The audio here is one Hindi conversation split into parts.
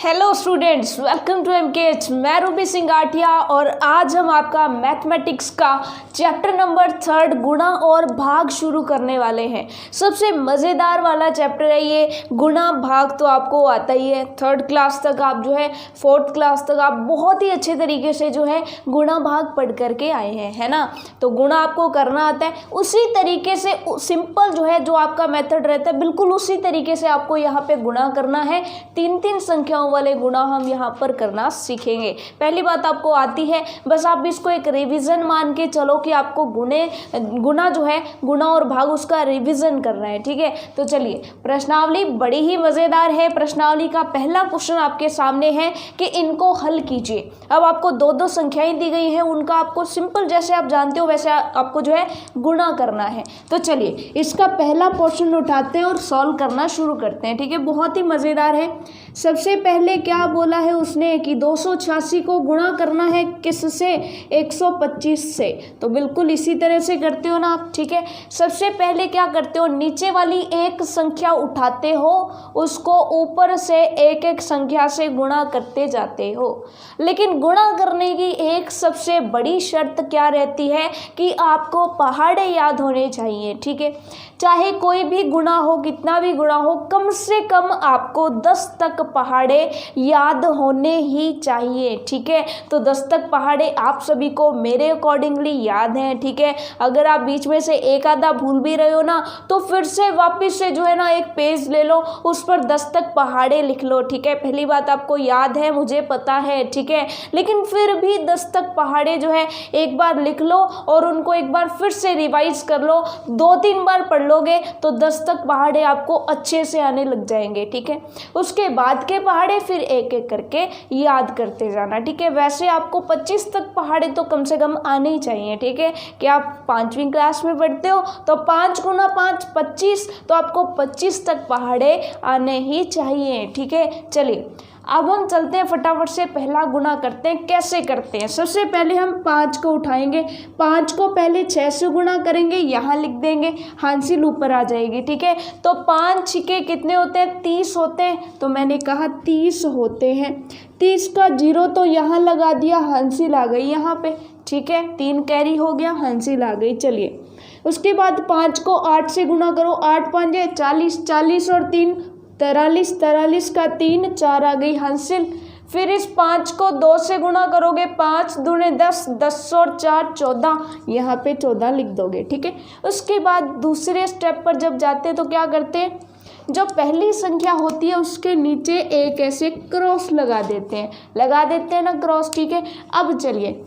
Hello students, welcome to MKH. मैं रूबी सिंह आठिया और आज हम आपका मैथमेटिक्स का चैप्टर नंबर 3 गुणा और भाग शुरू करने वाले हैं। सबसे मज़ेदार वाला चैप्टर है ये। गुणा भाग तो आपको आता ही है, 3rd क्लास तक आप जो है 4th क्लास तक आप बहुत ही अच्छे तरीके से जो है गुणा भाग पढ़ करके आए हैं, है ना। तो गुणा आपको करना आता है, उसी तरीके से सिंपल जो है जो आपका मेथड रहता है बिल्कुल उसी तरीके से आपको यहाँ पे गुणा करना है। 3 संख्याओं वाले गुणा हम यहाँ पर करना सीखेंगे। पहली बात आपको आती है, बस आप इसको एक रिवीजन मान के चलो कि आपको गुणा जो है गुणा और भाग उसका रिवीजन करना है, ठीक है। तो चलिए, प्रश्नावली बड़ी ही मज़ेदार है। प्रश्नावली का पहला क्वेश्चन आपके सामने है कि इनको हल कीजिए। अब आपको दो संख्याएं दी गई हैं, उनका आपको सिंपल जैसे आप जानते हो वैसे आपको जो है गुणा करना है। तो चलिए इसका पहला पोर्शन उठाते हैं और सॉल्व करना शुरू करते हैं, ठीक है। बहुत ही मज़ेदार है। सबसे पहले क्या बोला है उसने कि 286 को गुणा करना है किससे? 125 से। तो बिल्कुल इसी तरह से करते हो ना आप, ठीक है। सबसे पहले क्या करते हो, नीचे वाली एक संख्या उठाते हो, उसको ऊपर से एक एक संख्या से गुणा करते जाते हो। लेकिन गुणा करने की एक सबसे बड़ी शर्त क्या रहती है कि आपको पहाड़े याद होने चाहिए, ठीक है। चाहे कोई भी गुणा हो, कितना भी गुणा हो, कम से कम आपको 10 तक पहाड़े याद होने ही चाहिए, ठीक है। तो 10 तक पहाड़े आप सभी को मेरे अकॉर्डिंगली याद हैं, ठीक है। अगर आप बीच में से एक आधा भूल भी रहे हो ना, तो फिर से वापस से जो है ना एक पेज ले लो, उस पर 10 तक पहाड़े लिख लो, ठीक है। पहली बात आपको याद है, मुझे पता है, ठीक है, लेकिन फिर भी 10 तक पहाड़े जो है एक बार लिख लो और उनको एक बार फिर से रिवाइज कर लो। 2-3 बार पढ़ लोगे तो 10 तक पहाड़े आपको अच्छे से आने लग जाएंगे, ठीक है। उसके बाद के पहाड़े फिर एक एक करके याद करते जाना, ठीक है। वैसे आपको 25 तक पहाड़े तो कम से कम आने ही चाहिए, ठीक है। कि आप 5वीं क्लास में पढ़ते हो तो 5 गुना 5 25, तो आपको 25 तक पहाड़े आने ही चाहिए, ठीक है। चलिए अब हम चलते हैं, फटाफट से पहला गुना करते हैं। कैसे करते हैं? सबसे पहले हम 5 को उठाएंगे, 5 को पहले 6 से गुणा करेंगे, यहाँ लिख देंगे, हांसिल ऊपर आ जाएगी, ठीक है। तो 5 छिके कितने होते हैं? 30 होते हैं। तो मैंने कहा 30 होते हैं। 30 का 0 तो यहाँ लगा दिया, हांसिल आ गई यहाँ पे, ठीक है। 3 कैरी हो गया, हांसिल आ गई। चलिए उसके बाद 5 को 8 से गुणा करो, 8 5 40, 40 और 3 43, 43 का 3 4 आ गई हांसिल। फिर इस 5 को 2 से गुणा करोगे, 5 दूने 10, 10 और 4 14, यहाँ पे 14 लिख दोगे, ठीक है। उसके बाद दूसरे स्टेप पर जब जाते हैं तो क्या करते हैं, जो पहली संख्या होती है उसके नीचे एक ऐसे क्रॉस लगा देते हैं ना क्रॉस, ठीक है। अब चलिए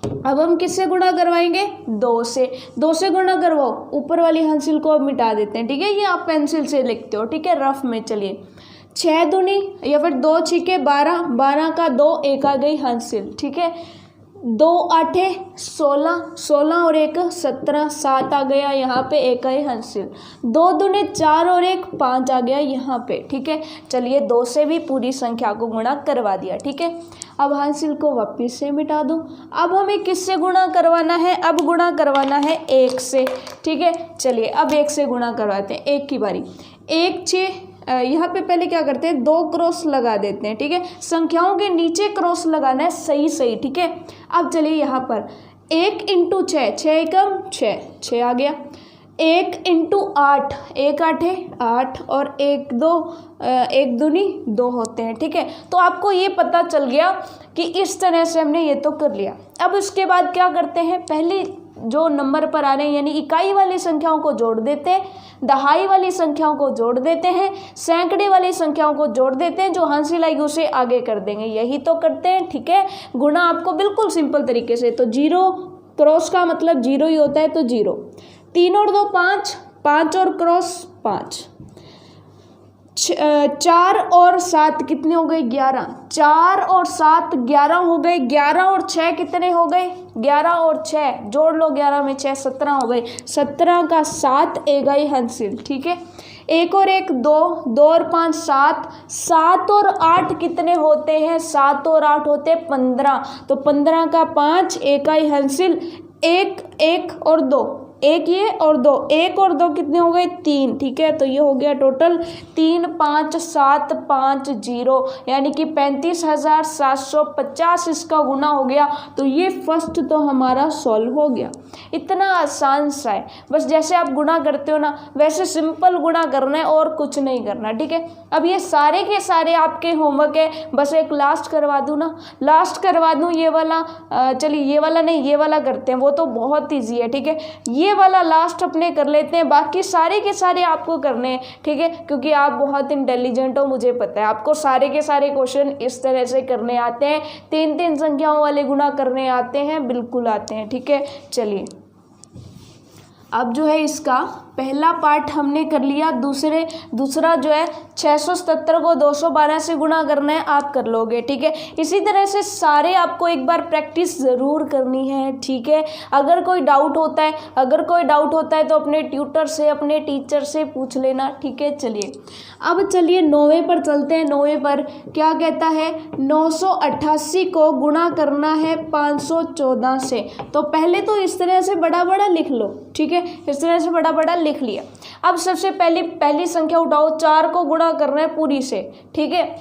अब हम किससे गुणा करवाएंगे? 2 से। 2 से गुणा करवाओ, ऊपर वाली हांसिल को अब मिटा देते हैं, ठीक है। ये आप पेंसिल से लिखते हो, ठीक है, रफ में। चलिए 6 दूनी या फिर 2 छिके 12, 12 का 2 1 आ गई हांसिल, ठीक है। 2 8 16, 16 और 1 17, 7 आ गया यहाँ पे, 1 आई हांसिल। 2 दूने 4 और 1 5 आ गया यहाँ पे, ठीक है। चलिए 2 से भी पूरी संख्या को गुणा करवा दिया, ठीक है। अब हांसिल को वापिस से मिटा दूँ। अब हमें किससे गुणा करवाना है? अब गुणा करवाना है 1 से, ठीक है। चलिए अब 1 से गुणा करवाते हैं, 1 की बारी। 1 6, यहाँ पे पहले क्या करते हैं, 2 क्रॉस लगा देते हैं, ठीक है। संख्याओं के नीचे क्रॉस लगाना है, सही, ठीक है। अब चलिए यहाँ पर 1 × 6, 6 एकम 6, 6 आ गया। 1 × 8, 1 8 8 और 1 2 1 दूनी 2 होते हैं, ठीक है। तो आपको ये पता चल गया कि इस तरह से हमने ये तो कर लिया। अब उसके बाद क्या करते हैं, पहले जो नंबर पर आ रहे हैं यानी इकाई वाली संख्याओं को जोड़ देते हैं, दहाई वाली संख्याओं को जोड़ देते हैं, सैकड़े वाली संख्याओं को जोड़ देते हैं, जो हांसिल आएगी उसे आगे कर देंगे। यही तो करते हैं, ठीक है। गुणा आपको बिल्कुल सिंपल तरीके से, तो 0 क्रॉस का मतलब 0 ही होता है, तो 0। 3 और 2 5, 5 और क्रॉस 5। 4 और 7 कितने हो गए? 11। 4 और 7 11 हो गए। 11 और 6 कितने हो गए? 11 और 6 जोड़ लो, 11 में 6 17 हो गए। 17 का 7 ए गई हांसिल, ठीक है। 1 और 1 2, 2 और 5 7, 7 और 8 कितने होते हैं? 7 और 8 होते हैं 15। तो 15 का 5 एक आई हांसिल, 1 1 और 2 एक ये और दो, एक और दो कितने हो गए 3, ठीक है। तो ये हो गया टोटल 3 5 7 5 0 यानी कि 35,750 इसका गुना हो गया। तो ये फर्स्ट तो हमारा सॉल्व हो गया। इतना आसान सा है, बस जैसे आप गुना करते हो ना वैसे सिंपल गुना करना है और कुछ नहीं करना, ठीक है। अब ये सारे के सारे आपके होमवर्क है, बस एक लास्ट करवा दूँ ना, लास्ट करवा दूँ ये वाला, चलिए ये वाला नहीं ये वाला करते हैं, वो तो बहुत ईजी है, ठीक है। ये वाला लास्ट अपने कर लेते हैं, बाकी सारे के सारे आपको करने हैं, ठीक है, क्योंकि आप बहुत इंटेलिजेंट हो, मुझे पता है। आपको सारे के सारे क्वेश्चन इस तरह से करने आते हैं, 3 संख्याओं वाले गुना करने आते हैं, बिल्कुल आते हैं, ठीक है। चलिए अब जो है इसका पहला पार्ट हमने कर लिया, दूसरा जो है 677 को 212 से गुणा करना है, आप कर लोगे, ठीक है। इसी तरह से सारे आपको एक बार प्रैक्टिस ज़रूर करनी है, ठीक है। अगर कोई डाउट होता है तो अपने ट्यूटर से, अपने टीचर से पूछ लेना, ठीक है। चलिए अब चलिए 9वें पर चलते हैं। 9वें पर क्या कहता है, 988 को गुणा करना है 514 से। तो पहले तो इस तरह से बड़ा बड़ा लिख लो, ठीक है, इस तरह से बड़ा बड़ा लिख लिया। अब सबसे पहली संख्या उठाओ, 4 को गुणा करना है पूरी से, ठीक है।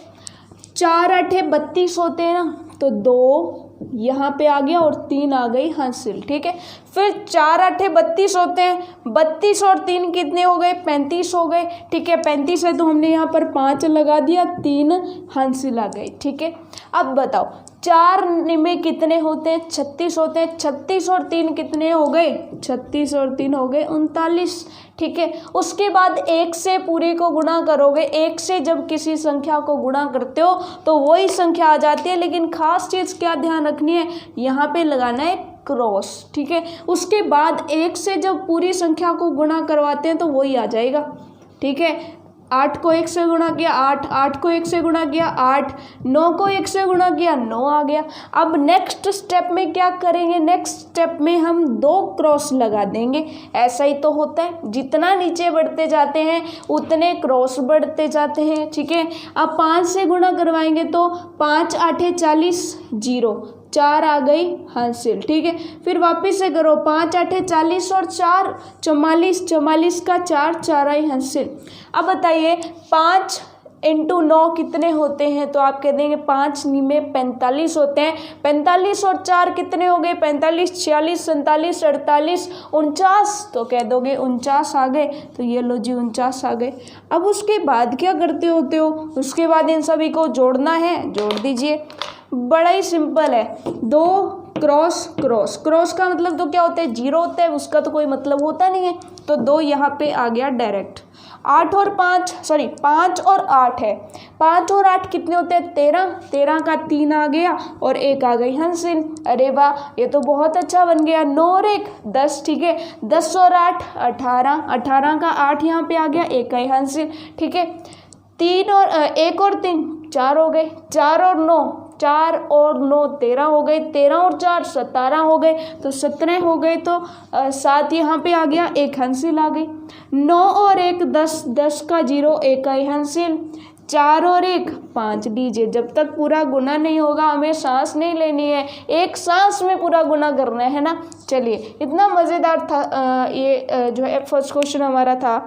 4 8 32 होते हैं ना, तो 2 यहाँ पे आ गया और 3 आ गई हासिल, ठीक है। फिर 4 8 32 होते हैं, 32 और 3 कितने हो गए 35 हो गए, ठीक है। 35 है तो हमने यहाँ पर 5 लगा दिया, 3 हासिल आ गई, ठीक है। अब बताओ 4 में कितने होते हैं 36 होते हैं, 36 और 3 कितने हो गए 36 और 3 हो गए 39, ठीक है। उसके बाद 1 से पूरे को गुणा करोगे, 1 से जब किसी संख्या को गुणा करते हो तो वही संख्या आ जाती है, लेकिन खास चीज़ क्या ध्यान रखनी है, यहाँ पे लगाना है क्रॉस, ठीक है। उसके बाद 1 से जब पूरी संख्या को गुणा करवाते हैं तो वही आ जाएगा, ठीक है। 8 को 1 से गुणा किया 8, 8 को 1 से गुणा किया 8, 9 को 1 से गुणा किया 9 आ गया। अब नेक्स्ट स्टेप में क्या करेंगे, नेक्स्ट स्टेप में हम 2 क्रॉस लगा देंगे। ऐसा ही तो होता है, जितना नीचे बढ़ते जाते हैं उतने क्रॉस बढ़ते जाते हैं, ठीक है। अब 5 से गुणा करवाएंगे तो 5 8 40 0, 4 आ गई हासिल, ठीक है। फिर वापस से करो 5 8 40 और 4 44, 44 का 4, 4 आई हासिल। अब बताइए 5 × 9 कितने होते हैं, तो आप कह देंगे 5 में 45 होते हैं। 45 और 4 कितने हो गए 45, 46, 47, 48, 49, तो कह दोगे 49 आ गए। तो ये लो जी 49 आ गए। अब उसके बाद क्या करते होते हो, उसके बाद इन सभी को जोड़ना है, जोड़ दीजिए। बड़ा ही सिंपल है, 2 क्रॉस क्रॉस, क्रॉस का मतलब तो क्या होता है 0 होता है, उसका तो कोई मतलब होता नहीं है, तो 2 यहाँ पे आ गया डायरेक्ट। 5 और 8 है, 5 और 8 कितने होते हैं 13, 13 का 3 आ गया और 1 आ गई हासिल। अरे वाह, ये तो बहुत अच्छा बन गया। 9 और 1 10, ठीक है। 10 और 8 18, 18 का 8 यहाँ पे आ गया, 1 आई हासिल, ठीक है। 1 और 3 4 हो गए, 4 और 9 13 हो गए, 13 और 4 17 हो गए, तो 17 हो गए, तो 7 यहाँ पे आ गया, 1 हासिल आ गई। 9 और 1 10, 10 का 0 1 आई हासिल। 4 और 1 5 दीजिए। जब तक पूरा गुना नहीं होगा हमें सांस नहीं लेनी है, एक सांस में पूरा गुना करना है ना। चलिए इतना मज़ेदार था ये जो है फर्स्ट क्वेश्चन हमारा था।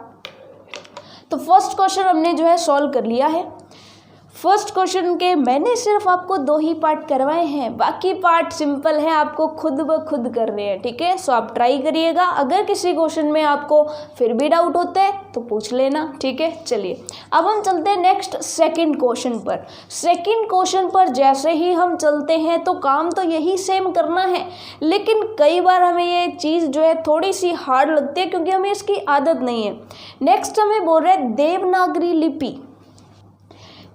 तो फर्स्ट क्वेश्चन हमने जो है सॉल्व कर लिया है। फर्स्ट क्वेश्चन के मैंने सिर्फ आपको 2 ही पार्ट करवाए हैं, बाकी पार्ट सिंपल है, आपको खुद ब खुद करने हैं, ठीक है। सो आप ट्राई करिएगा। अगर किसी क्वेश्चन में आपको फिर भी डाउट होता है तो पूछ लेना, ठीक है। चलिए अब हम चलते हैं नेक्स्ट सेकंड क्वेश्चन पर। सेकंड क्वेश्चन पर जैसे ही हम चलते हैं तो काम तो यही सेम करना है, लेकिन कई बार हमें ये चीज़ जो है थोड़ी सी हार्ड लगती है क्योंकि हमें इसकी आदत नहीं है। नेक्स्ट हमें बोल रहे हैं देवनागरी लिपि।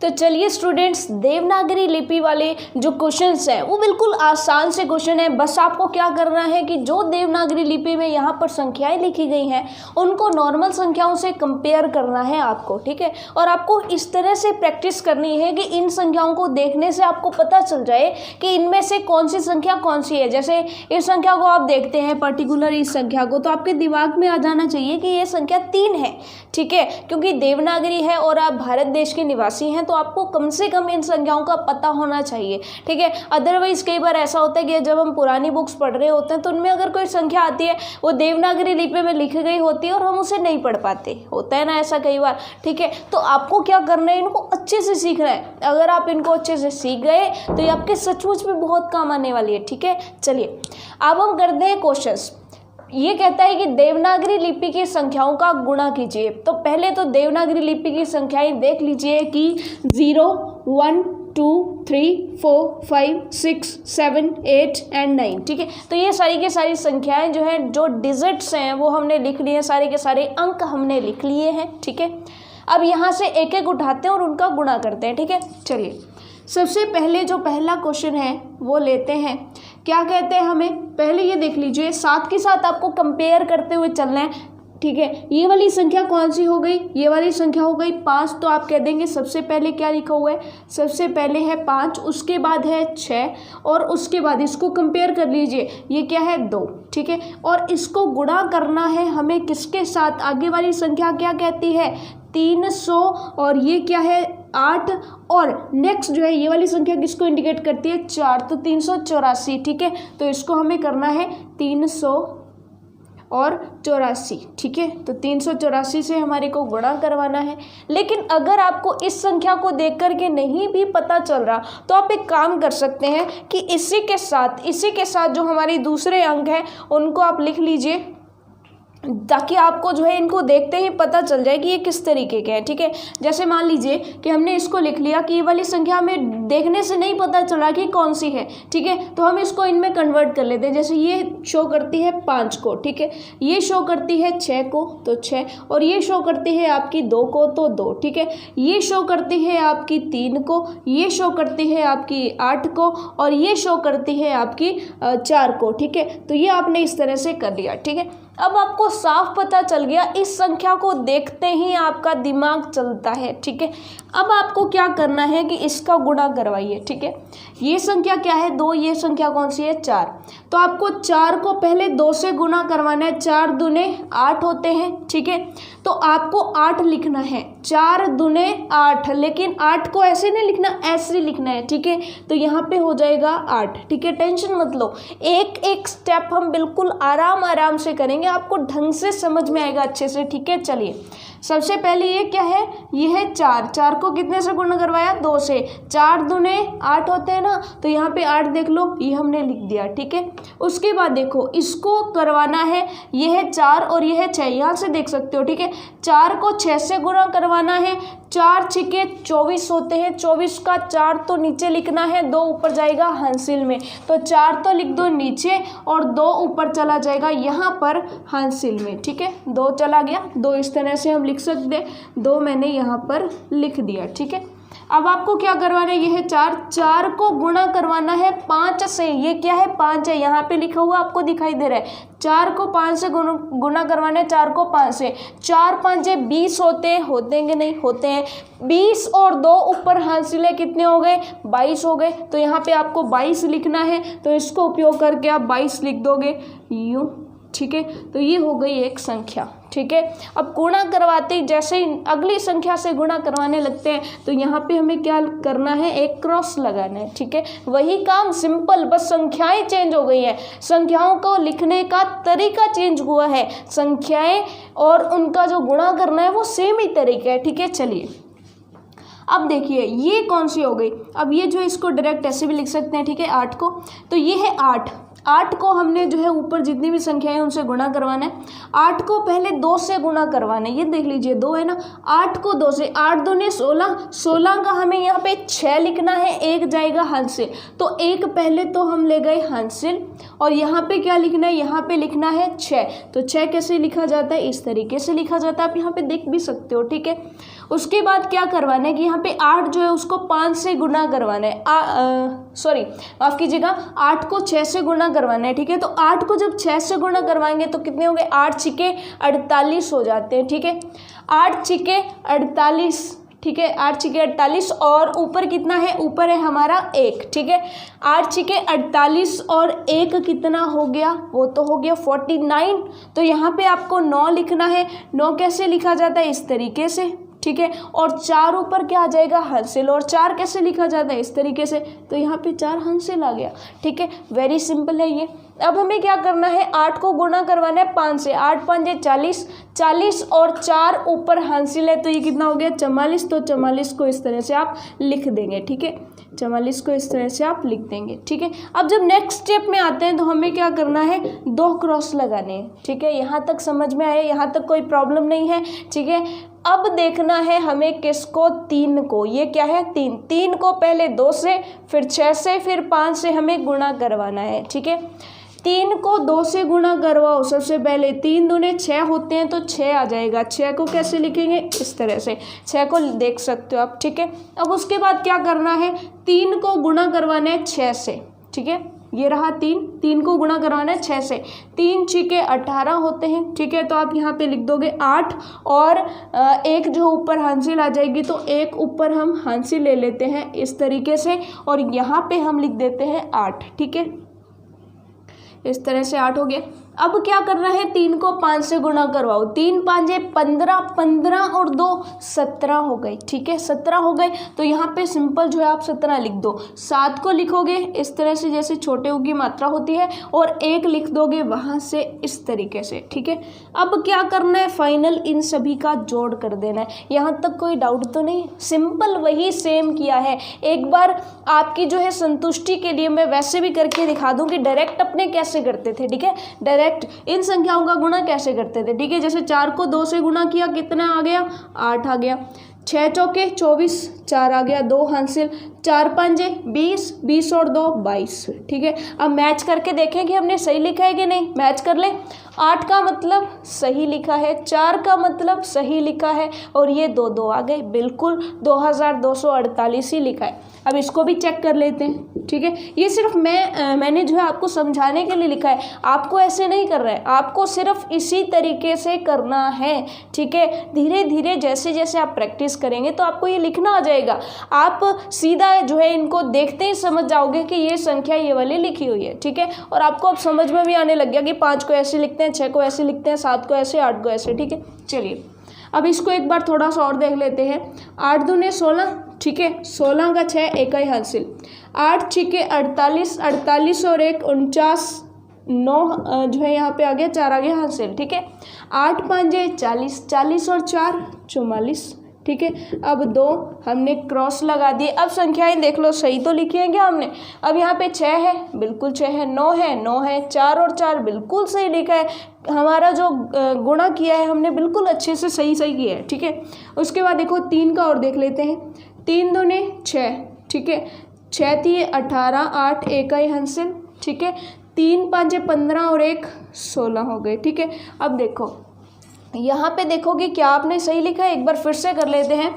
तो चलिए स्टूडेंट्स, देवनागरी लिपि वाले जो क्वेश्चंस हैं वो बिल्कुल आसान से क्वेश्चन है। बस आपको क्या करना है कि जो देवनागरी लिपि में यहाँ पर संख्याएं लिखी गई हैं उनको नॉर्मल संख्याओं से कंपेयर करना है आपको, ठीक है। और आपको इस तरह से प्रैक्टिस करनी है कि इन संख्याओं को देखने से आपको पता चल जाए कि इनमें से कौन सी संख्या कौन सी है। जैसे इस संख्या को आप देखते हैं, पर्टिकुलर इस संख्या को, तो आपके दिमाग में आ जाना चाहिए कि ये संख्या 3 है, ठीक है, क्योंकि देवनागरी है और आप भारत देश के निवासी हैं तो आपको कम से कम इन संख्याओं का पता होना चाहिए, ठीक है। अदरवाइज कई बार ऐसा होता है कि जब हम पुरानी बुक्स पढ़ रहे होते हैं तो उनमें अगर कोई संख्या आती है वो देवनागरी लिपि में लिखी गई होती है और हम उसे नहीं पढ़ पाते, होता है ना ऐसा कई बार, ठीक है। तो आपको क्या करना है, इनको अच्छे से सीखना है। अगर आप इनको अच्छे से सीख गए तो ये आपके सचमुच में बहुत काम आने वाली है, ठीक है। चलिए अब हम करते हैं क्वेश्चंस। ये कहता है कि देवनागरी लिपि की संख्याओं का गुणा कीजिए। तो पहले तो देवनागरी लिपि की संख्याएं देख लीजिए कि 0, 1, 2, 3, 4, 5, 6, 7, 8 एंड 9, ठीक है। तो ये सारी की सारी संख्याएं जो है, जो डिजिट्स हैं वो हमने लिख लिए हैं, सारे के सारे अंक हमने लिख लिए हैं, ठीक है। अब यहाँ से एक एक उठाते हैं और उनका गुणा करते हैं, ठीक है। चलिए सबसे पहले जो पहला क्वेश्चन है वो लेते हैं। क्या कहते हैं हमें, पहले ये देख लीजिए, 7 के साथ आपको कंपेयर करते हुए चलना है, ठीक है। ये वाली संख्या कौन सी हो गई, ये वाली संख्या हो गई 5। तो आप कह देंगे सबसे पहले क्या लिखा हुआ है, सबसे पहले है 5, उसके बाद है 6 और उसके बाद इसको कंपेयर कर लीजिए, ये क्या है 2, ठीक है। और इसको गुणा करना है हमें किसके साथ, आगे वाली संख्या क्या कहती है 300 और ये क्या है 8 और नेक्स्ट जो है ये वाली संख्या किसको इंडिकेट करती है 4, तो 384, ठीक है। तो इसको हमें करना है 384, ठीक है। तो 384 से हमारे को गुणा करवाना है। लेकिन अगर आपको इस संख्या को देख करके नहीं भी पता चल रहा तो आप एक काम कर सकते हैं कि इसी के साथ जो हमारे दूसरे अंक हैं उनको आप लिख लीजिए, ताकि आपको जो है इनको देखते ही पता चल जाए कि ये किस तरीके के हैं, ठीक है। जैसे मान लीजिए कि हमने इसको लिख लिया कि ये वाली संख्या हमें देखने से नहीं पता चला कि कौन सी है, ठीक है। तो हम इसको इनमें कन्वर्ट कर लेते हैं। जैसे ये शो करती है 5 को, ठीक है, ये शो करती है 6 को तो 6, और ये शो करती है आपकी 2 को तो 2, ठीक है। ये शो करती है आपकी 3 को, ये शो करती है आपकी 8 को और ये शो करती है आपकी 4 को, ठीक है। तो ये आपने इस तरह से कर लिया, ठीक है। अब आपको साफ पता चल गया, इस संख्या को देखते ही आपका दिमाग चलता है, ठीक है। अब आपको क्या करना है कि इसका गुणा करवाइए, ठीक है। ये संख्या क्या है 2, ये संख्या कौन सी है 4। तो आपको 4 को पहले 2 से गुणा करवाना है, 4 दूने 8 होते हैं, ठीक है। तो आपको 8 लिखना है, 4 दूने 8, लेकिन 8 को ऐसे नहीं लिखना, ऐसे लिखना है, ठीक है। तो यहाँ पे हो जाएगा 8, ठीक है। टेंशन मत लो, एक एक स्टेप हम बिल्कुल आराम से करेंगे, आपको ढंग से समझ में आएगा अच्छे से, ठीक है। चलिए सबसे पहले ये क्या है, ये है 4 को कितने से गुणा करवाया 2 से, 4 दूने 8 होते हैं ना, तो यहाँ पे 8 देख लो, ये हमने लिख दिया, ठीक है। उसके बाद देखो इसको करवाना है, ये है 4 और ये है 6, यहाँ से देख सकते हो, ठीक है। 4 को 6 से गुणा करवाना है, 4 छिके 24 होते हैं, 24 का 4 तो नीचे लिखना है, 2 ऊपर जाएगा हांसिल में, तो 4 तो लिख दो नीचे और 2 ऊपर चला जाएगा यहाँ पर हांसिल में, ठीक है। 2 चला गया, 2 इस तरह से हम लिख सकते हैं, 2 मैंने यहाँ पर लिख दिया, ठीक है। अब आपको क्या करवाना है, ये है 4 को गुणा करवाना है 5 से, ये क्या है 5 है, यहाँ पे लिखा हुआ आपको दिखाई दे रहा है। 4 को 5 से गुणा करवाना है, 4 को 5 से, 4 5 20 होते कि नहीं होते हैं। 20 और 2 ऊपर हासिल है, कितने हो गए 22 हो गए। तो यहाँ पे आपको 22 लिखना है, तो इसको उपयोग करके आप 22 लिख दोगे यूँ, ठीक है। तो ये हो गई एक संख्या, ठीक है। अब गुणा करवाते ही जैसे ही अगली संख्या से गुणा करवाने लगते हैं तो यहाँ पे हमें क्या करना है, एक क्रॉस लगाना है, ठीक है। वही काम सिंपल, बस संख्याएं चेंज हो गई हैं, संख्याओं को लिखने का तरीका चेंज हुआ है, संख्याएं और उनका जो गुणा करना है वो सेम ही तरीका है, ठीक है। चलिए अब देखिए ये कौन सी हो गई, अब ये जो इसको डायरेक्ट ऐसे भी लिख सकते हैं, ठीक है। 8 को, तो ये है 8 को हमने जो है ऊपर जितनी भी संख्याएं हैं उनसे गुणा करवाना है। 8 को पहले 2 से गुणा करवाना है, ये देख लीजिए 2 है ना, 8 को 2 से, 8 दूने 16, 16 का हमें यहाँ पे 6 लिखना है, 1 जाएगा हांसिल, तो 1 पहले तो हम ले गए हांसिल और यहाँ पे क्या लिखना है, यहाँ पे लिखना है 6। तो 6 कैसे लिखा जाता है, इस तरीके से लिखा जाता है, आप यहाँ पे देख भी सकते हो, ठीक है। उसके बाद क्या करवाना है कि यहाँ पे 8 जो है उसको 5 से गुणा करवाना है, सॉरी माफ़ कीजिएगा, 8 को 6 से गुणा करवाना है, ठीक है। तो 8 को जब 6 से गुणा करवाएंगे तो कितने होंगे, 8 छिके 48 हो जाते हैं, ठीक है। 8 छिके 48, ठीक है, 8 छिके 48 और ऊपर कितना है, ऊपर है हमारा 1, ठीक है। 8 छिके 48 और 1 कितना हो गया, वो तो हो गया 49। तो यहाँ पे आपको 9 लिखना है, 9 कैसे लिखा जाता है, इस तरीके से, ठीक है, और 4 ऊपर क्या आ जाएगा, हासिल। और 4 कैसे लिखा जाता है, इस तरीके से, तो यहाँ पे 4 हासिल आ गया। ठीक है, वेरी सिंपल है ये। अब हमें क्या करना है, 8 को गुणा करवाना है 5 से। 8 5 40, 40 और 4 ऊपर हासिल है, तो ये कितना हो गया, 44। तो 44 को इस तरह से आप लिख देंगे। ठीक है, 44 को इस तरह से आप लिख देंगे। ठीक है, अब जब नेक्स्ट स्टेप में आते हैं तो हमें क्या करना है, 2 क्रॉस लगाने हैं। ठीक है, यहाँ तक समझ में आए, यहाँ तक कोई प्रॉब्लम नहीं है। ठीक है, अब देखना है हमें किसको, 3 को। ये क्या है, 3 को पहले 2 से, फिर 6 से, फिर 5 से हमें गुणा करवाना है। ठीक है, 3 को 2 से गुणा करवाओ। सबसे पहले 3 दूने 6 होते हैं, तो 6 आ जाएगा। 6 को कैसे लिखेंगे, इस तरह से, 6 को देख सकते हो आप। ठीक है, अब उसके बाद क्या करना है, 3 को गुणा करवाना है 6 से। ठीक है, ये रहा 3 को गुणा करवाना है 6 से। 3 छीके 18 होते हैं। ठीक है, तो आप यहाँ पे लिख दोगे 8 और 1 जो ऊपर हासिल आ जाएगी, तो 1 ऊपर हम हासिल ले लेते हैं इस तरीके से, और यहाँ पे हम लिख देते हैं 8। ठीक है, इस तरह से 8 हो गया। अब क्या करना है, 3 को 5 से गुणा करवाओ। 3 5 15, 15 और 2 17 हो गए। ठीक है, 17 हो गए, तो यहाँ पे सिंपल जो है आप 17 लिख दो। 7 को लिखोगे इस तरह से, जैसे छोटे की मात्रा होती है, और 1 लिख दोगे वहाँ से इस तरीके से। ठीक है, अब क्या करना है, फाइनल इन सभी का जोड़ कर देना है। यहाँ तक कोई डाउट तो नहीं, सिंपल वही सेम किया है। एक बार आपकी जो है संतुष्टि के लिए मैं वैसे भी करके दिखा दूँ कि डायरेक्ट अपने कैसे करते थे। ठीक है, डायरेक्ट इन संख्याओं का गुणा कैसे करते थे। ठीक है, जैसे 4 को 2 से गुणा किया, कितना आ गया, 8 आ गया। 6 चौके 24, 4 आ गया, 2 हासिल। 4 5 20, 20 और 2 22। ठीक है, अब मैच करके देखें कि हमने सही लिखा है कि नहीं। मैच कर ले, 8 का मतलब सही लिखा है, 4 का मतलब सही लिखा है, और ये 2 2 आ गए, बिल्कुल 2248 ही लिखा है। अब इसको भी चेक कर लेते हैं। ठीक है, ये सिर्फ मैंने जो है आपको समझाने के लिए लिखा है, आपको ऐसे नहीं कर रहा है, आपको सिर्फ इसी तरीके से करना है। ठीक है, धीरे धीरे जैसे जैसे आप प्रैक्टिस करेंगे तो आपको ये लिखना आ जाएगा। आप सीधा जो है इनको देखते ही समझ जाओगे कि ये संख्या ये वाली लिखी हुई है। ठीक है, और आपको अब समझ में भी आने लग गया कि 5 को ऐसे लिखते हैं, 6 को ऐसे लिखते हैं, 7 को ऐसे, 8 को ऐसे। ठीक है, चलिए अब इसको एक बार थोड़ा सा और देख लेते हैं। 8 दूने 16, ठीक है, 16 का 6 1 ही हासिल। 8 छीके 48, 48 और 1 49, 9 जो है यहाँ पे आ गया, 4 आ गया हासिल। ठीक है, 8 5 40, 40 और 4 44। ठीक है, अब 2 हमने क्रॉस लगा दिए। अब संख्याएं देख लो, सही तो लिखी है क्या हमने। अब यहाँ पे 6 है, बिल्कुल 6 है, 9 है, 9 है, 4 और 4 बिल्कुल सही लिखा है। हमारा जो गुणा किया है हमने बिल्कुल अच्छे से सही किया है। ठीक है, उसके बाद देखो 3 का और देख लेते हैं। 3 दूने 6, ठीक है, 6 3 18, 8 1 ही हासिल। ठीक है, 3 5 15 और 1 16 हो गए। ठीक है, अब देखो यहाँ पे देखोगे क्या आपने सही लिखा है, एक बार फिर से कर लेते हैं।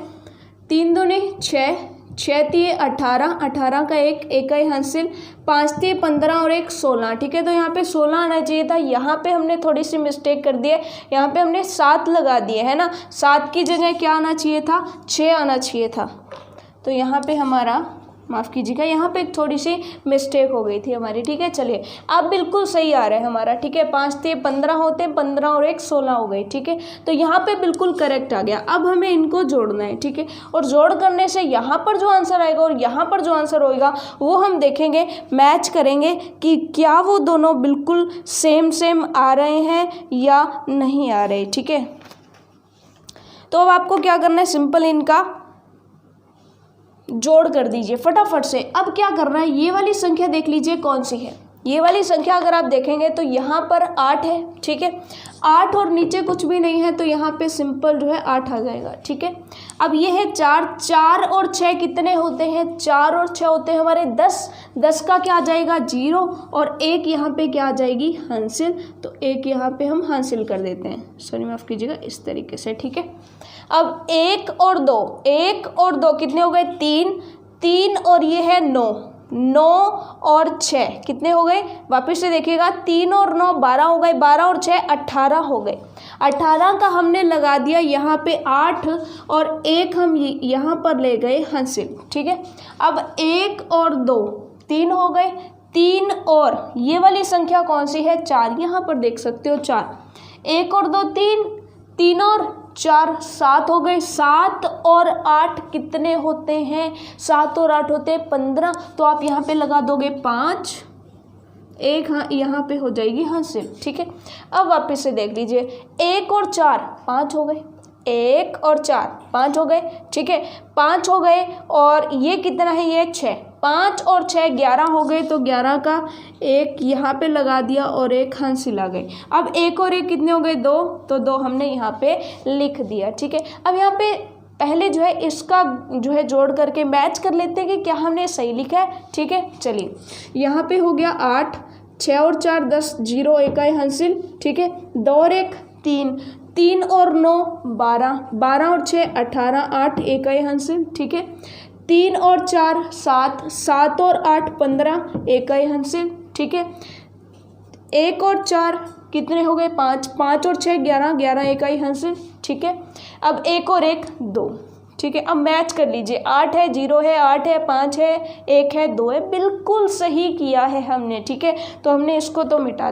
3 दूने 6, 6 3 18, 18 का 1 1 ही हासिल। 5 3 15 और 1 16। ठीक है, तो यहाँ पे 16 आना चाहिए था, यहाँ पे हमने थोड़ी सी मिस्टेक कर दी है, यहाँ पे हमने 7 लगा दिए है ना। 7 की जगह क्या आना चाहिए था, 6 आना चाहिए था। तो यहाँ पे हमारा, माफ़ कीजिएगा, यहाँ पे एक थोड़ी सी मिस्टेक हो गई थी हमारी। ठीक है, चलिए अब बिल्कुल सही आ रहा है हमारा। ठीक है, 5 थे 15 होते, 15 और 1 16 हो गई। ठीक है, तो यहाँ पे बिल्कुल करेक्ट आ गया। अब हमें इनको जोड़ना है। ठीक है, और जोड़ करने से यहाँ पर जो आंसर आएगा और यहाँ पर जो आंसर होगा वो हम देखेंगे, मैच करेंगे कि क्या वो दोनों बिल्कुल सेम आ रहे हैं या नहीं आ रहे। ठीक है, तो अब आपको क्या करना है, सिंपल इनका जोड़ कर दीजिए फटाफट से। अब क्या करना है, ये वाली संख्या देख लीजिए कौन सी है। ये वाली संख्या अगर आप देखेंगे तो यहाँ पर 8 है। ठीक है, 8 और नीचे कुछ भी नहीं है, तो यहाँ पे सिंपल जो है 8 आ जाएगा। ठीक है, अब ये है 4, 4 और 6 कितने होते हैं, 4 और 6 होते हैं हमारे 10। 10 का क्या आ जाएगा, 0, और 1 यहाँ पे क्या आ जाएगी, हासिल। तो 1 यहाँ पे हम हासिल कर देते हैं, सॉरी माफ़ कीजिएगा, इस तरीके से। ठीक है, अब 1 और 2, 1 और 2 कितने हो गए, 3, 3 और ये है 9, 9 और 6 कितने हो गए, वापस से देखिएगा, 3 और 9 12 हो गए, 12 और 6 18 हो गए। 18 का हमने लगा दिया यहाँ पे 8, और 1 हम यहाँ पर ले गए हासिल। ठीक है, अब 1 और 2 3 हो गए, 3 और ये वाली संख्या कौन सी है, 4, यहाँ पर देख सकते हो 4। 1 और 2 3, 3 और 4 7 हो गए। 7 और 8 कितने होते हैं? 7 और 8 होते हैं 15। तो आप यहाँ पे लगा दोगे 5, एक हाँ यहाँ पे हो जाएगी हासिल। ठीक है, अब वापस से देख लीजिए, 1 और 4 5 हो गए, 1 और 4 5 हो गए। ठीक है, 5 हो गए और ये कितना है? ये 6। 5 और 6 11 हो गए। तो 11 का एक यहाँ पे लगा दिया और एक हासिल आ गई। अब 1 और 1 कितने हो गए? 2। तो 2 हमने यहाँ पे लिख दिया। ठीक है, अब यहाँ पे पहले जो है इसका जो है जोड़ करके मैच कर लेते हैं कि क्या हमने सही लिखा है। ठीक है, चलिए यहाँ पे हो गया 8, 6 और 4 10, 0 इकाई हासिल। ठीक है, 2 और 1 3, 3 और 9 12, 12 और 6 18, 8 इकाई हासिल। ठीक है, 3 और 4 7, 7 और 8 15 इकाई हासिल। ठीक है, 1 और 4 कितने हो गए? 5, 5 और 6 11, 11 इकाई हासिल। ठीक है, अब 1 और 1 2। ठीक है, अब मैच कर लीजिए, 8 है 0 है, 8 है 5 है 1 है 2 है, बिल्कुल सही किया है हमने। ठीक है, तो हमने इसको तो मिटा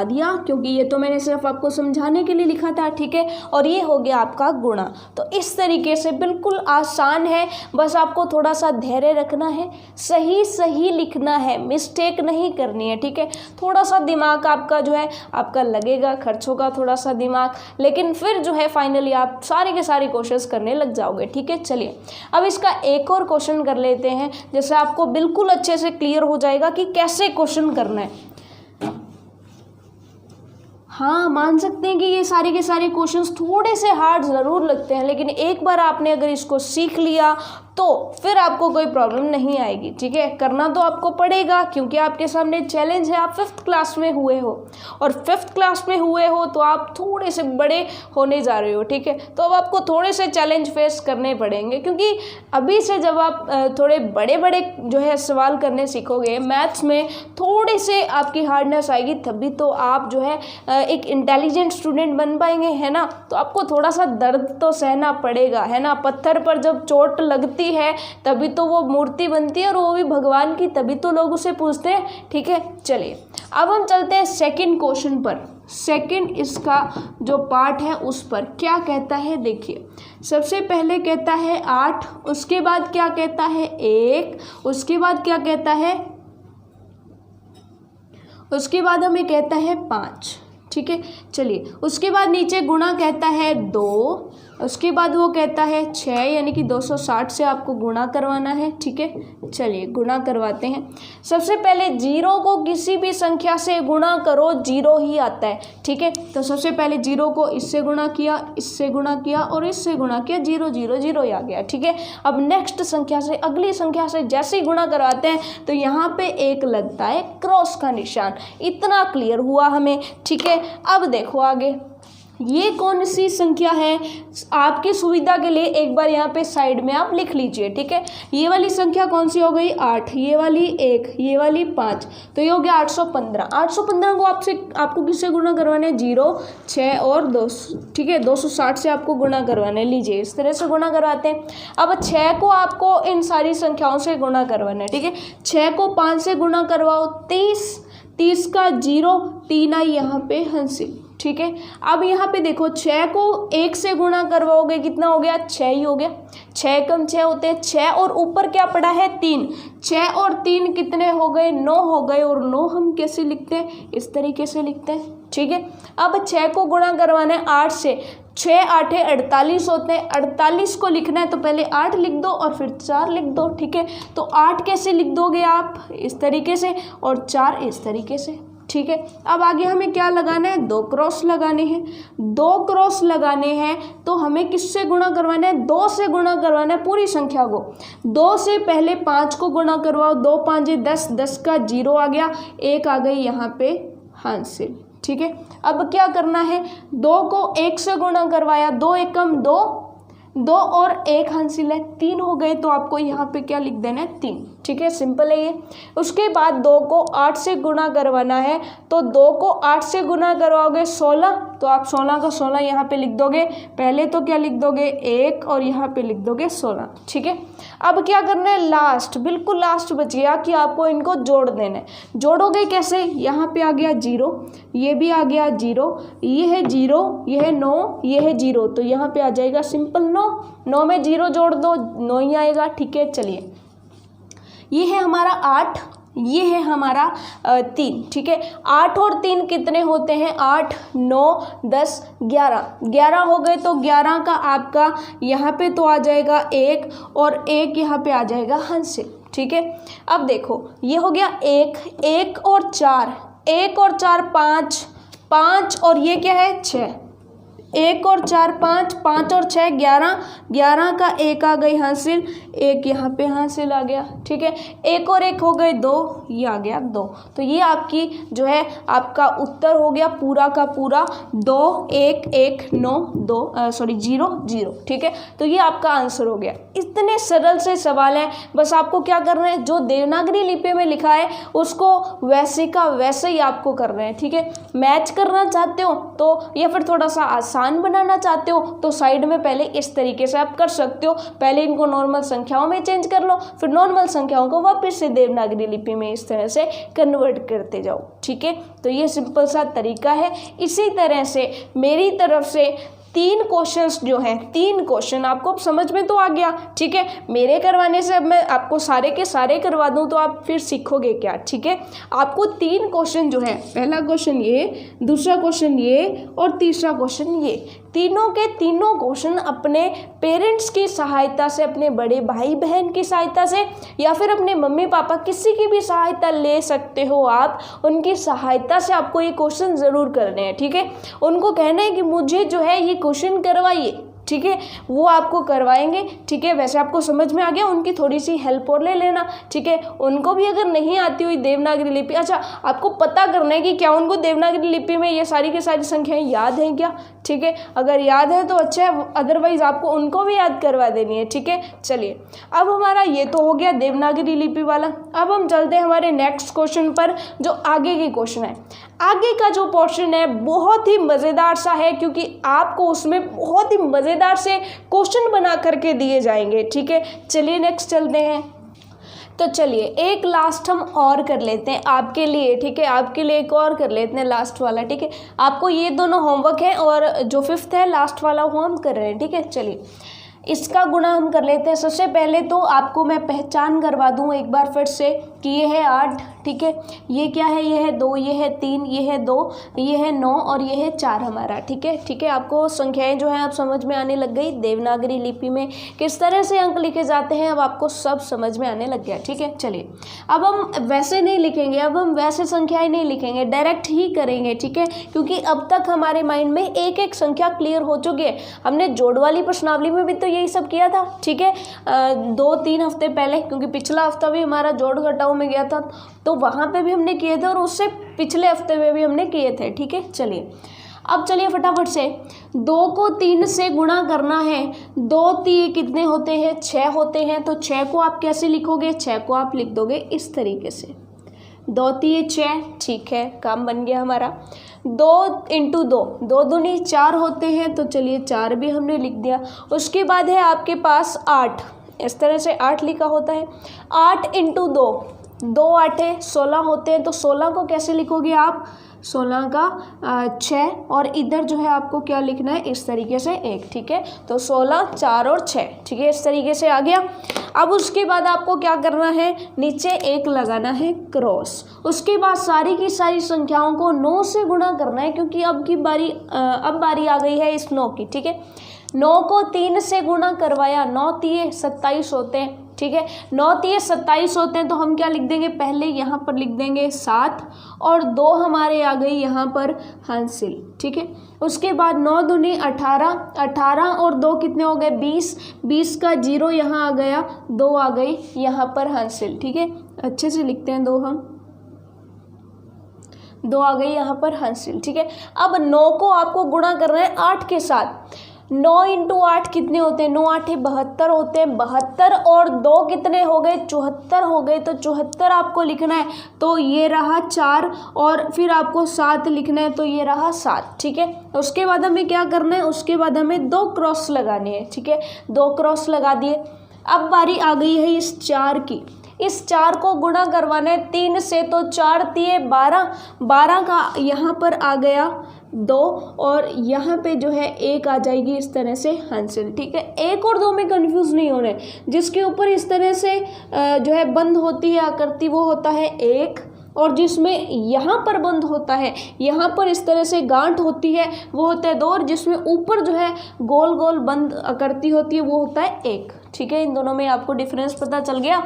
दिया, क्योंकि ये तो मैंने सिर्फ आपको समझाने के लिए लिखा था। ठीक है, और ये हो गया आपका गुणा। तो इस तरीके से बिल्कुल आसान है, बस आपको थोड़ा सा धैर्य रखना है, सही लिखना है, मिस्टेक नहीं करनी है। ठीक है, थोड़ा सा दिमाग आपका जो है आपका लगेगा, खर्च होगा थोड़ा सा दिमाग, लेकिन फिर जो है फाइनली आप सारे के सारे क्वेश्चंस करने लग जाओगे। ठीक है, चलिए अब इसका एक और क्वेश्चन कर लेते हैं, जैसे आपको बिल्कुल अच्छे से क्लियर हो जाएगा कि कैसे क्वेश्चन करना है। हाँ, मान सकते हैं कि ये सारे के सारे क्वेश्चंस थोड़े से हार्ड ज़रूर लगते हैं, लेकिन एक बार आपने अगर इसको सीख लिया तो फिर आपको कोई प्रॉब्लम नहीं आएगी। ठीक है, करना तो आपको पड़ेगा, क्योंकि आपके सामने चैलेंज है। आप 5th क्लास में हुए हो, और 5th क्लास में हुए हो तो आप थोड़े से बड़े होने जा रहे हो। ठीक है, तो अब आपको थोड़े से चैलेंज फेस करने पड़ेंगे, क्योंकि अभी से जब आप थोड़े बड़े बड़े जो है सवाल करने सीखोगे, मैथ्स में थोड़े से आपकी हार्डनेस आएगी, तभी तो आप जो है एक इंटेलिजेंट स्टूडेंट बन पाएंगे, है ना। तो आपको थोड़ा सा दर्द तो सहना पड़ेगा, है ना। पत्थर पर जब चोट लगती है तभी तो वो मूर्ति बनती है, और वो भी भगवान की, तभी तो लोग उसे पूछते हैं। ठीक है, चलिए अब हम चलते हैं सेकंड क्वेश्चन पर। सेकंड इसका जो पार्ट है उस पर क्या कहता है, देखिए। सबसे पहले कहता है 8, उसके बाद क्या कहता है 1, उसके बाद क्या कहता है, उसके बाद हमें कहता है 5। ठीक है, चलिए उसके बाद नीचे गुणा कहता है 2, उसके बाद वो कहता है 6, यानी कि 260 से आपको गुणा करवाना है। ठीक है, चलिए गुणा करवाते हैं। सबसे पहले 0 को किसी भी संख्या से गुणा करो, 0 ही आता है। ठीक है, तो सबसे पहले 0 को इससे गुणा किया, इससे गुणा किया और इससे गुणा किया, 0 0 0 ही आ गया। ठीक है, अब नेक्स्ट संख्या से, अगली संख्या से जैसे ही गुणा करवाते हैं तो यहाँ पे एक लगता है क्रॉस का निशान। इतना क्लियर हुआ हमें। ठीक है, अब देखो आगे, ये कौन सी संख्या है, आपकी सुविधा के लिए एक बार यहाँ पे साइड में आप लिख लीजिए। ठीक है, ये वाली संख्या कौन सी हो गई 8, ये वाली 1, ये वाली 5, तो ये हो गया 815। 815 को आपको किससे गुणा करवाना है, 0 6 और 2। ठीक है, 260 से आपको गुणा करवाना है। लीजिए इस तरह से गुणा करवाते हैं। अब 6 को आपको इन सारी संख्याओं से गुणा करवाना है। ठीक है, 6 को 5 से गुणा करवाओ, 30, 30 का 0 3 आई यहाँ पे हासिल। ठीक है, अब यहाँ पे देखो 6 को 1 से गुणा करवाओगे, कितना हो गया, 6 ही हो गया। 6 कम 6 होते हैं 6, और ऊपर क्या पड़ा है 3, 6 और 3 कितने हो गए, 9 हो गए। और 9 हम कैसे लिखते हैं, इस तरीके से लिखते हैं। ठीक है, अब 6 को गुणा करवाना है 8 से, 6 8 48 होते हैं। 48 को लिखना है तो पहले 8 लिख दो और फिर 4 लिख दो। ठीक है, तो 8 कैसे लिख दोगे आप, इस तरीके से, और 4 इस तरीके से। ठीक है, अब आगे हमें क्या लगाना है, 2 क्रॉस लगाने हैं। 2 क्रॉस लगाने हैं तो हमें किससे गुणा करवाना है, 2 से गुणा करवाना है पूरी संख्या को। 2 से पहले 5 को गुणा करवाओ, 2 5 10, 10 का 0 आ गया, 1 आ गई यहाँ पे हासिल। ठीक है, अब क्या करना है, 2 को 1 से गुणा करवाया, 2 एकम 2, 2 और 1 हासिल है, 3 हो गए। तो आपको यहाँ पे क्या लिख देना है, 3। ठीक है, सिंपल है ये। उसके बाद 2 को 8 से गुणा करवाना है, तो 2 को 8 से गुणा करवाओगे 16, तो आप 16 का 16 यहाँ पे लिख दोगे। पहले तो क्या लिख दोगे 1 और यहाँ पे लिख दोगे 16, ठीक है। अब क्या करना है, लास्ट, बिल्कुल लास्ट बच गया कि आपको इनको जोड़ देना है। जोड़ोगे कैसे, यहाँ पे आ गया 0, ये भी आ गया 0, ये है 0, ये है 9, ये है 0, तो यहाँ पे आ जाएगा सिंपल 9, 9 में 0 जोड़ दो 9 ही आएगा, ठीक है। चलिए ये है हमारा 8, ये है हमारा 3, ठीक है। 8 और 3 कितने होते हैं, 8, 9, 10, 11, 11 हो गए, तो 11 का आपका यहाँ पे तो आ जाएगा 1 और 1 यहाँ पे आ जाएगा हंसिल, ठीक है। अब देखो ये हो गया 1, 1 और 4, 1 और 4 5, 5 और ये क्या है 6, 1 और 4 5, 5 और 6 11, 11 का 1 आ गई हासिल, 1 यहाँ पे हासिल आ गया, ठीक है। 1 और 1 हो गए 2, ये आ गया 2, तो ये आपकी जो है आपका उत्तर हो गया पूरा का पूरा 2 1 1 9 2 0 0, ठीक है। तो ये आपका आंसर हो गया। इतने सरल से सवाल है, बस आपको क्या करना है, जो देवनागरी लिपि में लिखा है उसको वैसे का वैसे ही आपको करना है, ठीक है। मैच करना चाहते हो तो या फिर थोड़ा सा आसान बनाना चाहते हो तो साइड में पहले इस तरीके से आप कर सकते हो। पहले इनको नॉर्मल संख्याओं में चेंज कर लो, फिर नॉर्मल संख्याओं को वापस से देवनागरी लिपि में इस तरह से कन्वर्ट करते जाओ, ठीक है। तो ये सिंपल सा तरीका है। इसी तरह से मेरी तरफ से 3 क्वेश्चंस जो हैं, 3 क्वेश्चन आपको समझ में तो आ गया, ठीक है। मेरे करवाने से अब मैं आपको सारे के सारे करवा दूं तो आप फिर सीखोगे क्या, ठीक है। आपको 3 क्वेश्चन जो है, पहला क्वेश्चन ये, दूसरा क्वेश्चन ये और तीसरा क्वेश्चन ये, तीनों के तीनों क्वेश्चन अपने पेरेंट्स की सहायता से, अपने बड़े भाई बहन की सहायता से या फिर अपने मम्मी पापा किसी की भी सहायता ले सकते हो आप, उनकी सहायता से आपको ये क्वेश्चन ज़रूर करने हैं, ठीक है। उनको कहना है कि मुझे जो है ये क्वेश्चन करवाइए, ठीक है, वो आपको करवाएंगे, ठीक है। वैसे आपको समझ में आ गया, उनकी थोड़ी सी हेल्प और ले लेना, ठीक है। उनको भी अगर नहीं आती हुई देवनागरी लिपि, अच्छा आपको पता करना है कि क्या उनको देवनागरी लिपि में ये सारी की सारी संख्याएं याद हैं क्या, ठीक है। अगर याद है तो अच्छा है, अदरवाइज आपको उनको भी याद करवा देनी है, ठीक है। चलिए अब हमारा ये तो हो गया देवनागरी लिपि वाला। अब हम चलते हैं हमारे नेक्स्ट क्वेश्चन पर, जो आगे के क्वेश्चन है। आगे का जो पोर्शन है बहुत ही मज़ेदार सा है, क्योंकि आपको उसमें बहुत ही मज़ेदार से क्वेश्चन बना करके दिए जाएंगे, ठीक है। चलिए नेक्स्ट चलते हैं। तो चलिए एक लास्ट हम और कर लेते हैं आपके लिए, ठीक है। आपके लिए एक और कर लेते हैं लास्ट वाला, ठीक है। आपको ये दोनों होमवर्क है और जो 5th है लास्ट वाला वो हम कर रहे हैं, ठीक है। चलिए इसका गुणा हम कर लेते हैं। सबसे पहले तो आपको मैं पहचान करवा दूं एक बार फिर से कि ये है 8, ठीक है। ये क्या है, ये है 2, ये है 3, ये है 2, ये है 9 और ये है 4 हमारा, ठीक है। ठीक है, आपको संख्याएं जो हैं आप समझ में आने लग गई। देवनागरी लिपि में किस तरह से अंक लिखे जाते हैं अब आपको सब समझ में आने लग गया, ठीक है। चलिए अब हम वैसे नहीं लिखेंगे, अब हम वैसे संख्याएं नहीं लिखेंगे, डायरेक्ट ही करेंगे, ठीक है। क्योंकि अब तक हमारे माइंड में एक एक संख्या क्लियर हो चुकी है। हमने जोड़ वाली प्रश्नावली में भी तो यही सब किया था, ठीक है। 2-3 हफ्ते पहले, क्योंकि पिछला हफ्ता भी हमारा जोड़ घटाव में गया था तो वहाँ पे भी हमने किए थे और उससे पिछले हफ्ते में भी हमने किए थे, ठीक है। चलिए अब चलिए फटाफट से 2 को 3 से गुणा करना है। 2 3 कितने होते हैं, 6 होते हैं। तो 6 को आप कैसे लिखोगे, 6 को आप लिख दोगे इस तरीके से, 2 3 6, ठीक है, काम बन गया हमारा। 2 × 2, 2 दूनी 4 होते हैं, तो चलिए 4 भी हमने लिख दिया। उसके बाद है आपके पास 8, इस तरह से 8 लिखा होता है। 8 × 2, 2 8 16 होते हैं, तो 16 को कैसे लिखोगे आप, 16 का 6 और इधर जो है आपको क्या लिखना है इस तरीके से 1, ठीक है। तो 16 4 और 6, ठीक है, इस तरीके से आ गया। अब उसके बाद आपको क्या करना है, नीचे 1 लगाना है क्रॉस। उसके बाद सारी की सारी संख्याओं को 9 से गुणा करना है, क्योंकि अब बारी आ गई है इस 9 की, ठीक है। 9 को 3 से गुणा करवाया, 9 3 27 होते हैं, ठीक है। 9 3 27 होते हैं, तो हम क्या लिख देंगे, पहले यहाँ पर लिख देंगे 7 और 2 हमारे आ गई यहाँ पर हासिल, ठीक है। उसके बाद 9 दूनी 18, 18 और 2 कितने हो गए 20, 20 का 0 यहाँ आ गया, 2 आ गई यहाँ पर हासिल, ठीक है। अच्छे से लिखते हैं 2 हम, 2 आ गई यहाँ पर हासिल, ठीक है। अब 9 को आपको गुणा करना है 8 के साथ। 9 इंटू 8 कितने होते हैं, 9 8 72 होते हैं, 72 और 2 कितने हो गए, 74 हो गए। तो 74 आपको लिखना है, तो ये रहा 4 और फिर आपको 7 लिखना है, तो ये रहा 7। ठीक है, उसके बाद हमें क्या करना है, उसके बाद हमें 2 क्रॉस लगाने हैं। ठीक है, 2 क्रॉस लगा दिए। अब बारी आ गई है इस 4 की, इस 4 को गुणा करवाना है 3 से, तो 4 तिये 12, 12 का यहाँ पर आ गया 2 और यहाँ पे जो है 1 आ जाएगी इस तरह से हासिल। ठीक है, 1 और 2 में कंफ्यूज नहीं होने, जिसके ऊपर इस तरह से जो है बंद होती है आकृति वो होता है 1, और जिसमें यहाँ पर बंद होता है, यहाँ पर इस तरह से गांठ होती है वो होता है 2, और जिसमें ऊपर जो है गोल गोल बंद आकृति होती है वो होता है 1। ठीक है, इन दोनों में आपको डिफरेंस पता चल गया।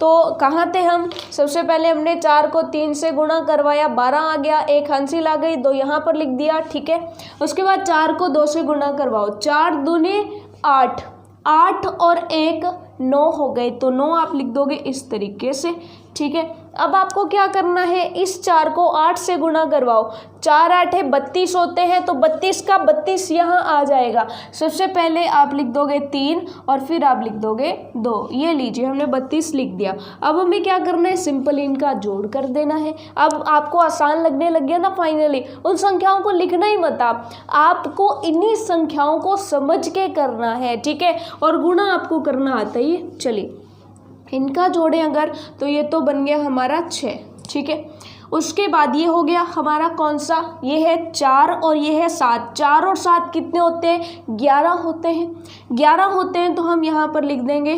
तो कहाँ थे हम, सबसे पहले हमने 4 को 3 से गुणा करवाया, 12 आ गया, 1 हासिल आ गई, 2 यहाँ पर लिख दिया। ठीक है, उसके बाद 4 को 2 से गुणा करवाओ, 4 दूने 8, 8 और 1 9 हो गए, तो 9 आप लिख दोगे इस तरीके से। ठीक है, अब आपको क्या करना है, इस 4 को 8 से गुणा करवाओ, 4 8 32 होते हैं, तो 32 का 32 यहाँ आ जाएगा। सबसे पहले आप लिख दोगे 3 और फिर आप लिख दोगे 2। ये लीजिए, हमने 32 लिख दिया। अब हमें क्या करना है, सिंपल इनका जोड़ कर देना है। अब आपको आसान लगने लग गया ना फाइनली, उन संख्याओं को लिखना ही मत, आपको इन्हीं संख्याओं को समझ के करना है। ठीक है, और गुणा आपको करना आता ही। चलिए इनका जोड़ें अगर, तो ये तो बन गया हमारा 6। ठीक है, उसके बाद ये हो गया हमारा कौन सा, ये है 4 और ये है 7। 4 और 7 कितने होते हैं, 11 होते हैं। 11 होते हैं, तो हम यहाँ पर लिख देंगे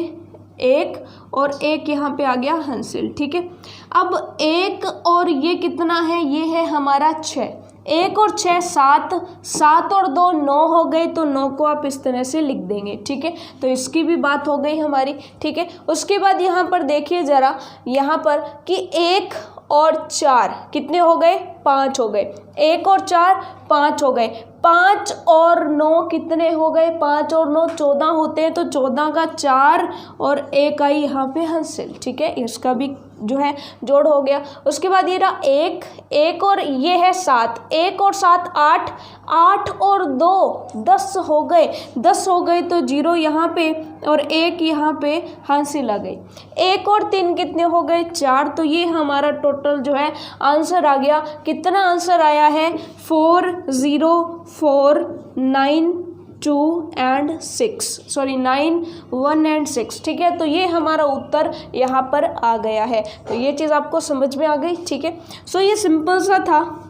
1 और 1 यहाँ पे आ गया हासिल। ठीक है, अब 1 और ये कितना है, ये है हमारा 6। 1 और 6 7, 7 और 2 9 हो गए, तो 9 को आप इस तरह से लिख देंगे। ठीक है, तो इसकी भी बात हो गई हमारी। ठीक है, उसके बाद यहाँ पर देखिए ज़रा, यहाँ पर कि 1 और 4 कितने हो गए, 5 हो गए। 1 और 4 5 हो गए, 5 और 9 कितने हो गए, 5 और 9 14 होते हैं, तो 14 का 4 और 1 आई यहाँ पे हासिल। ठीक है, इसका भी जो है जोड़ हो गया। उसके बाद ये रहा 1 और ये है 7, 1 और 7 8, 8 और 2 10 हो गए, 10 हो गए, तो 0 यहाँ पे और 1 यहाँ पे हासिल आ गई। 1 और 3 कितने हो गए, 4, तो ये हमारा टोटल जो है आंसर आ गया। कितना आंसर आया है, 4 0 4 9 2 and 6, सॉरी 9 1 and 6। ठीक है, तो ये हमारा उत्तर यहाँ पर आ गया है। तो ये चीज़ आपको समझ में आ गई। ठीक है, सो ये सिंपल सा था,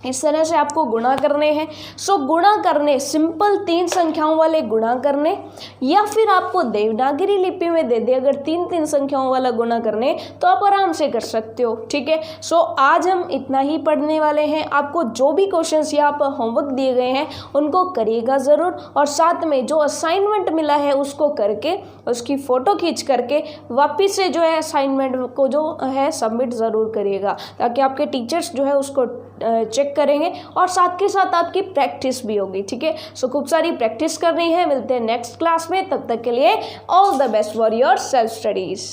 इस तरह से आपको गुणा करने हैं। सो गुणा करने, सिंपल 3 संख्याओं वाले गुणा करने, या फिर आपको देवनागरी लिपि में दे दे अगर 3 संख्याओं वाला गुणा करने, तो आप आराम से कर सकते हो। ठीक है, सो आज हम इतना ही पढ़ने वाले हैं। आपको जो भी क्वेश्चंस यहाँ पर होमवर्क दिए गए हैं उनको करिएगा ज़रूर, और साथ में जो असाइनमेंट मिला है उसको करके, उसकी फ़ोटो खींच करके वापस से जो है असाइनमेंट को जो है सबमिट ज़रूर करिएगा, ताकि आपके टीचर्स जो है उसको चेक करेंगे और साथ के साथ आपकी प्रैक्टिस भी होगी। ठीक है, सो खूब सारी प्रैक्टिस करनी है। मिलते हैं नेक्स्ट क्लास में, तब तक के लिए all the best for your self studies.